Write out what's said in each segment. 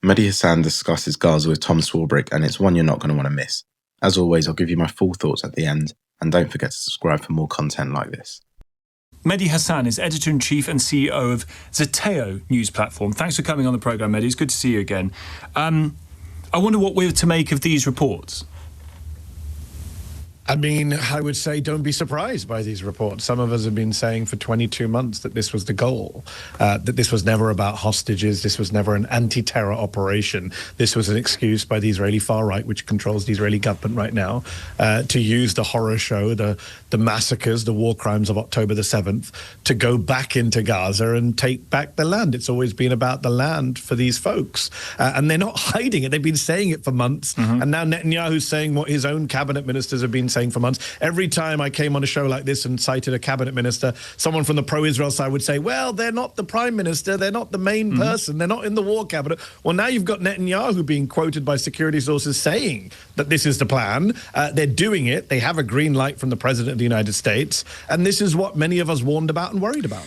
Mehdi Hasan discusses Gaza with Tom Swarbrick, and it's one you're not going to want to miss. As always, I'll give you my full thoughts at the end, and don't forget to subscribe for more content like this. Mehdi Hasan is Editor-in-Chief and CEO of Zeteo news platform. Thanks for coming on the programme, Mehdi. It's good to see you again. I wonder what we're to make of these reports. I mean, I would say don't be surprised by these reports. Some of us have been saying for 22 months that this was the goal, that this was never about hostages, this was never an anti-terror operation. This was an excuse by the Israeli far-right, which controls the Israeli government right now, to use the horror show, the massacres, the war crimes of October the 7th, to go back into Gaza and take back the land. It's always been about the land for these folks. And they're not hiding it. They've been saying it for months. And now Netanyahu's saying what his own cabinet ministers have been saying for months. Every time I came on a show like this and cited a cabinet minister, someone from the pro-Israel side would say, well, they're not the prime minister, they're not the main person, they're not in the war cabinet. Well, now you've got Netanyahu being quoted by security sources saying that this is the plan. They're doing it. They have a green light from the president of the United States. And this is what many of us warned about and worried about.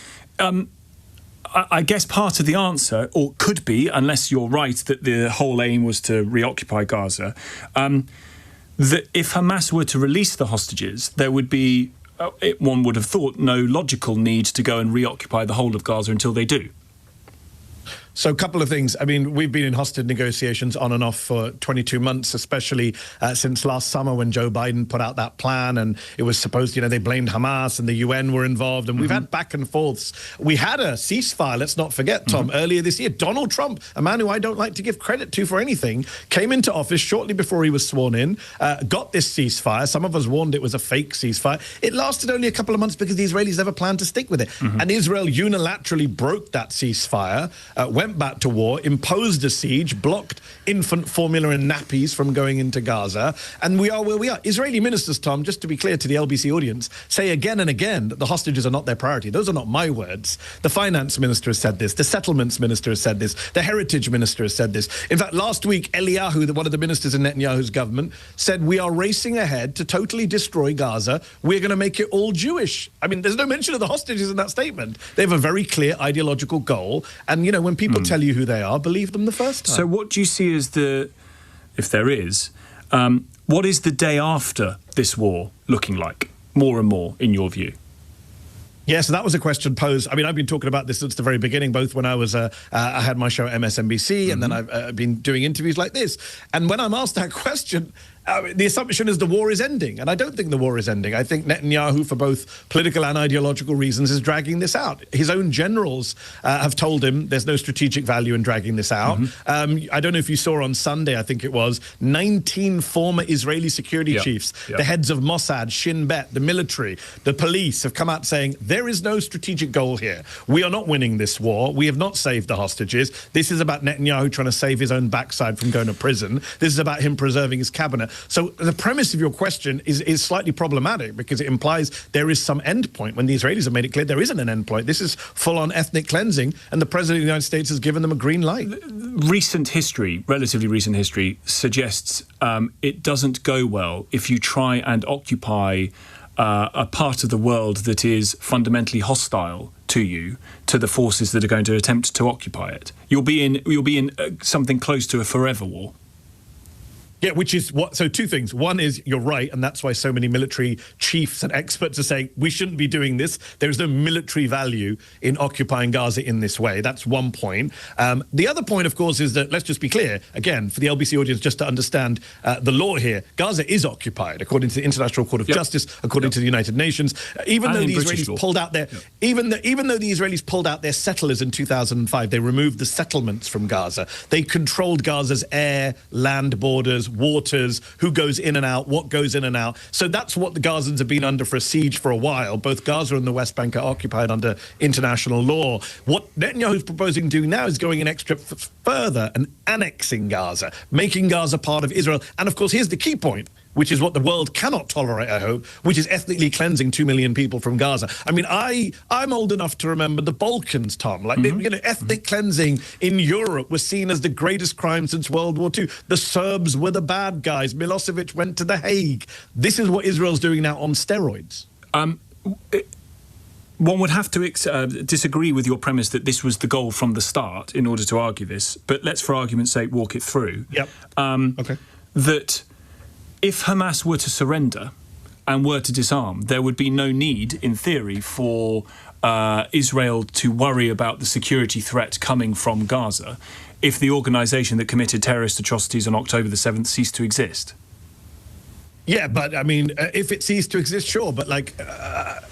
I guess part of the answer, or could be, unless you're right, that the whole aim was to reoccupy Gaza, that if Hamas were to release the hostages, there would be, one would have thought, no logical need to go and reoccupy the whole of Gaza until they do. So a couple of things. I mean, we've been in hostage negotiations on and off for 22 months, especially since last summer when Joe Biden put out that plan and it was supposed, they blamed Hamas and the UN were involved and we've had back and forths. We had a ceasefire, let's not forget, Tom, earlier this year. Donald Trump, a man who I don't like to give credit to for anything, came into office shortly before he was sworn in, got this ceasefire. Some of us warned it was a fake ceasefire. It lasted only a couple of months because the Israelis never planned to stick with it. And Israel unilaterally broke that ceasefire, went back to war, imposed a siege, blocked infant formula and nappies from going into Gaza, and we are where we are. Israeli ministers, Tom, just to be clear to the LBC audience, say again and again that the hostages are not their priority. Those are not my words. The finance minister has said this. The settlements minister has said this. The heritage minister has said this. In fact, last week, Eliyahu, one of the ministers in Netanyahu's government, said we are racing ahead to totally destroy Gaza. We're going to make it all Jewish. I mean, there's no mention of the hostages in that statement. They have a very clear ideological goal, and, when people tell you who they are, believe them the first time. So what do you see as if there is, what is the day after this war looking like, more and more, in your view? Yeah, so that was a question posed. I mean, I've been talking about this since the very beginning, both when I was, I had my show at MSNBC, and then I've been doing interviews like this. And when I'm asked that question, the assumption is the war is ending. And I don't think the war is ending. I think Netanyahu, for both political and ideological reasons, is dragging this out. His own generals have told him there's no strategic value in dragging this out. I don't know if you saw on Sunday, I think it was, 19 former Israeli security chiefs, the heads of Mossad, Shin Bet, the military, the police, have come out saying there is no strategic goal here. We are not winning this war. We have not saved the hostages. This is about Netanyahu trying to save his own backside from going to prison. This is about him preserving his cabinet. So the premise of your question is slightly problematic because it implies there is some end point when the Israelis have made it clear there isn't an end point. This is full-on ethnic cleansing, and the President of the United States has given them a green light. Recent history, relatively recent history, suggests it doesn't go well if you try and occupy a part of the world that is fundamentally hostile to you, to the forces that are going to attempt to occupy it. You'll be in something close to a forever war. Yeah, which is what. So two things. One is you're right, and that's why so many military chiefs and experts are saying we shouldn't be doing this. There is no military value in occupying Gaza in this way. That's one point. The other point, of course, is that let's just be clear again for the LBC audience, just to understand the law here. Gaza is occupied according to the International Court of Justice, according to the United Nations. Even though the Israelis pulled out their, even though the Israelis pulled out their settlers in 2005, they removed the settlements from Gaza. They controlled Gaza's air, land borders, waters, who goes in and out, what goes in and out. So that's what the Gazans have been under for a siege for a while. Both Gaza and the West Bank are occupied under international law. What Netanyahu's proposing to do now is going an extra further and annexing Gaza, making Gaza part of Israel. And of course, here's the key point, which is what the world cannot tolerate, I hope, which is ethnically cleansing 2 million people from Gaza. I mean, I'm old enough to remember the Balkans, Tom. Like, ethnic cleansing in Europe was seen as the greatest crime since World War II. The Serbs were the bad guys. Milosevic went to The Hague. This is what Israel's doing now on steroids. one would have to disagree with your premise that this was the goal from the start in order to argue this, but let's, for argument's sake, walk it through. Yep. Okay. That if Hamas were to surrender and were to disarm, there would be no need, in theory, for Israel to worry about the security threat coming from Gaza if the organisation that committed terrorist atrocities on October the 7th ceased to exist. Yeah, but I mean, if it ceased to exist, sure, but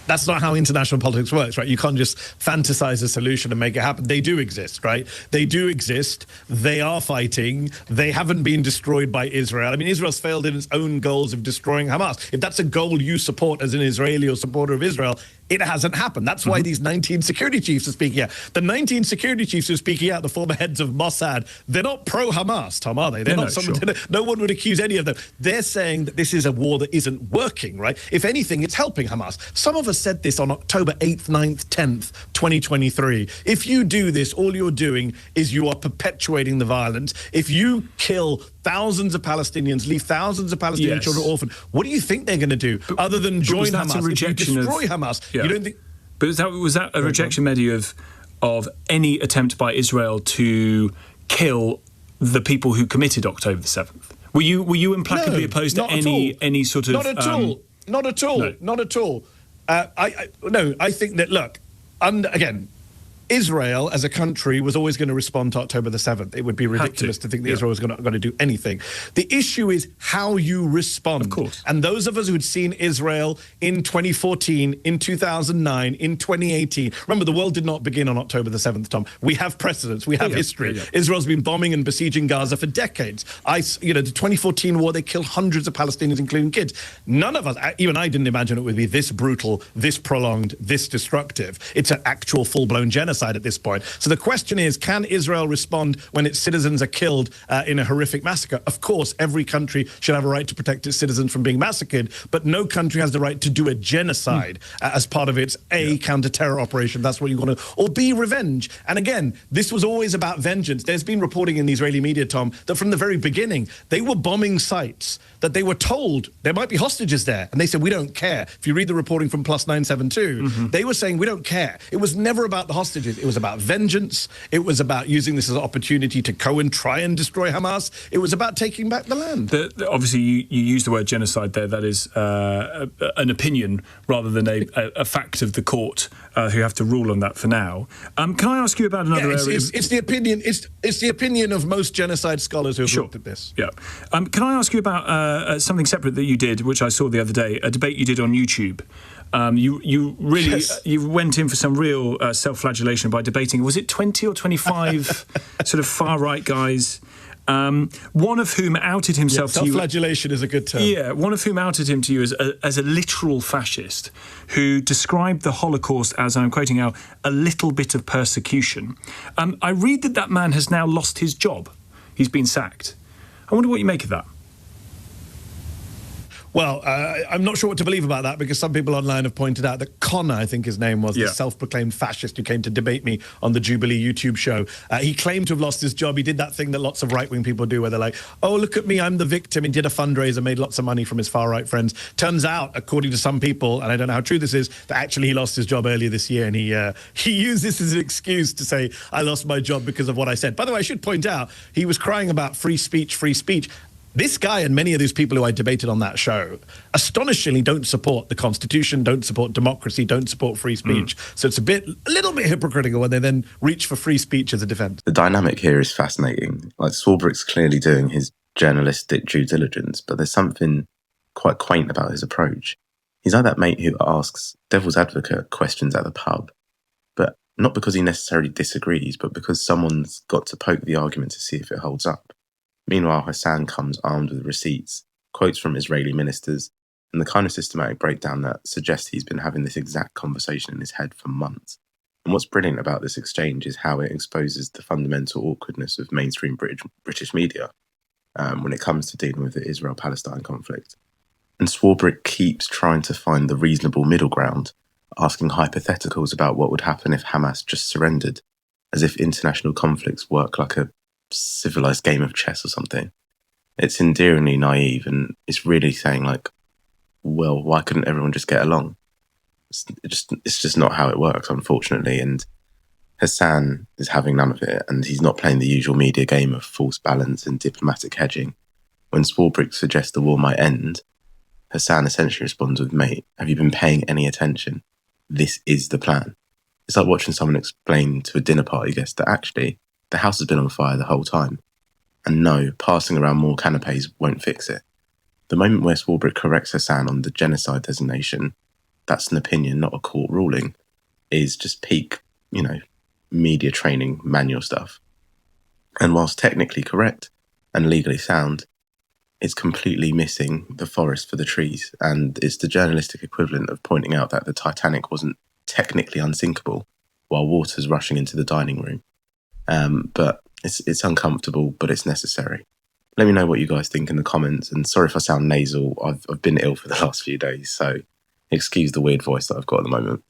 that's not how international politics works, right? You can't just fantasize a solution and make it happen. They do exist, right? They do exist. They are fighting. They haven't been destroyed by Israel. I mean, Israel's failed in its own goals of destroying Hamas. If that's a goal you support as an Israeli or supporter of Israel, it hasn't happened. That's why these 19 security chiefs are speaking out. The 19 security chiefs who are speaking out, the former heads of Mossad, they're not pro-Hamas, Tom, are they? They're not. Sure. No one would accuse any of them. They're saying that this is a war that isn't working, right? If anything, it's helping Hamas. Some of us said this on October 8th, 9th, 10th, 2023. If you do this, all you're doing is you are perpetuating the violence. If you kill thousands of Palestinians, leave thousands of Palestinian children orphaned, what do you think they're going to do other than join Hamas? A rejection if you destroy Hamas, you don't think... But was that a rejection, Mehdi, of any attempt by Israel to kill the people who committed October the 7th? Were you implacably opposed to any sort of... Not at all. Not at all. No. Not at all. I think that, look, again, Israel as a country was always going to respond to October the 7th. It would be ridiculous to think that Israel was going to do anything. The issue is how you respond. Of course. And those of us who had seen Israel in 2014, in 2009, in 2018, remember, the world did not begin on October the 7th, Tom. We have precedents. We have history. Yeah. Israel's been bombing and besieging Gaza for decades. The 2014 war, they killed hundreds of Palestinians, including kids. None of us, even I didn't imagine it would be this brutal, this prolonged, this destructive. It's an actual full-blown genocide at this point. So the question is, can Israel respond when its citizens are killed in a horrific massacre? Of course, every country should have a right to protect its citizens from being massacred, but no country has the right to do a genocide as part of its counter-terror operation. That's what you want to, or B, revenge. And again, this was always about vengeance. There's been reporting in the Israeli media, Tom, that from the very beginning, they were bombing sites that they were told there might be hostages there. And they said, we don't care. If you read the reporting from Plus 972, they were saying, we don't care. It was never about the hostages. It was about vengeance. It was about using this as an opportunity to go and try and destroy Hamas. It was about taking back the land. Obviously, you use the word genocide there. That is an opinion rather than a fact of the court who have to rule on that for now. Can I ask you about another area? It's the opinion. It's the opinion of most genocide scholars who have looked at this. Yeah. Can I ask you about something separate that you did, which I saw the other day, a debate you did on YouTube? You really you went in for some real self-flagellation by debating. Was it 20 or 25 sort of far-right guys? One of whom outed himself to you. Self-flagellation is a good term. Yeah, one of whom outed him to you as a literal fascist who described the Holocaust as, and I'm quoting now, a little bit of persecution. I read that man has now lost his job. He's been sacked. I wonder what you make of that. Well, I'm not sure what to believe about that, because some people online have pointed out that Connor, I think his name was, the self-proclaimed fascist who came to debate me on the Jubilee YouTube show. He claimed to have lost his job. He did that thing that lots of right-wing people do where they're like, oh, look at me, I'm the victim. He did a fundraiser, made lots of money from his far-right friends. Turns out, according to some people, and I don't know how true this is, that actually he lost his job earlier this year, and he used this as an excuse to say, I lost my job because of what I said. By the way, I should point out, he was crying about free speech, free speech. This guy and many of these people who I debated on that show astonishingly don't support the Constitution, don't support democracy, don't support free speech. So it's a little bit hypocritical when they then reach for free speech as a defense. The dynamic here is fascinating. Like, Swarbrick's clearly doing his journalistic due diligence, but there's something quite quaint about his approach. He's like that mate who asks devil's advocate questions at the pub, but not because he necessarily disagrees, but because someone's got to poke the argument to see if it holds up. Meanwhile, Hassan comes armed with receipts, quotes from Israeli ministers, and the kind of systematic breakdown that suggests he's been having this exact conversation in his head for months. And what's brilliant about this exchange is how it exposes the fundamental awkwardness of mainstream British media when it comes to dealing with the Israel-Palestine conflict. And Swarbrick keeps trying to find the reasonable middle ground, asking hypotheticals about what would happen if Hamas just surrendered, as if international conflicts work like a civilized game of chess or something. It's endearingly naive, and it's really saying, like, well, why couldn't everyone just get along? It's just not how it works, unfortunately. And Hassan is having none of it, and he's not playing the usual media game of false balance and diplomatic hedging. When Swarbrick suggests the war might end, Hassan essentially responds with, "Mate, have you been paying any attention? This is the plan." It's like watching someone explain to a dinner party guest that actually the house has been on fire the whole time. And no, passing around more canapes won't fix it. The moment where Swarbrick corrects Hassan on the genocide designation, that's an opinion, not a court ruling, is just peak, media training manual stuff. And whilst technically correct and legally sound, it's completely missing the forest for the trees. And it's the journalistic equivalent of pointing out that the Titanic wasn't technically unsinkable while water's rushing into the dining room. But it's uncomfortable, but it's necessary. Let me know what you guys think in the comments. And sorry if I sound nasal. I've been ill for the last few days, so excuse the weird voice that I've got at the moment.